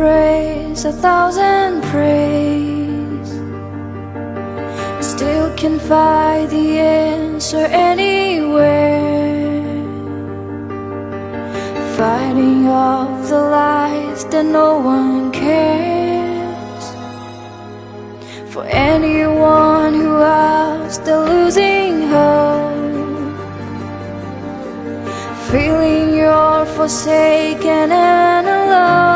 praise, 1,000 praise, still can't find the answer anywhere. Fighting off the lies that no one cares. For anyone who are still losing hope, feeling you're forsaken and alone,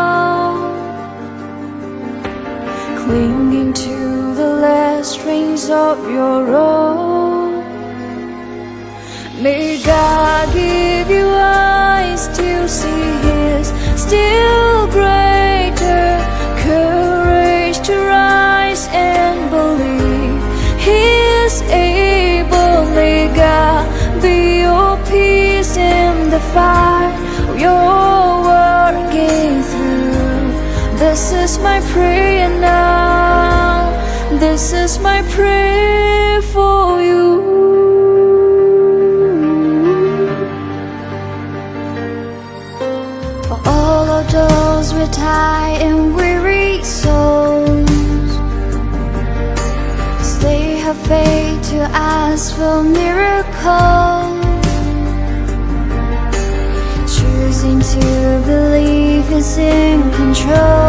clinging to the last strings of your rope. May God give you eyes to see His still greater courage to rise and believe He is able. May God be your peace in the fight you're working through. This is my prayer now. This is my prayer for you. For all of those with tired and weary souls, stay, have faith to ask for miracles, choosing to believe is in control.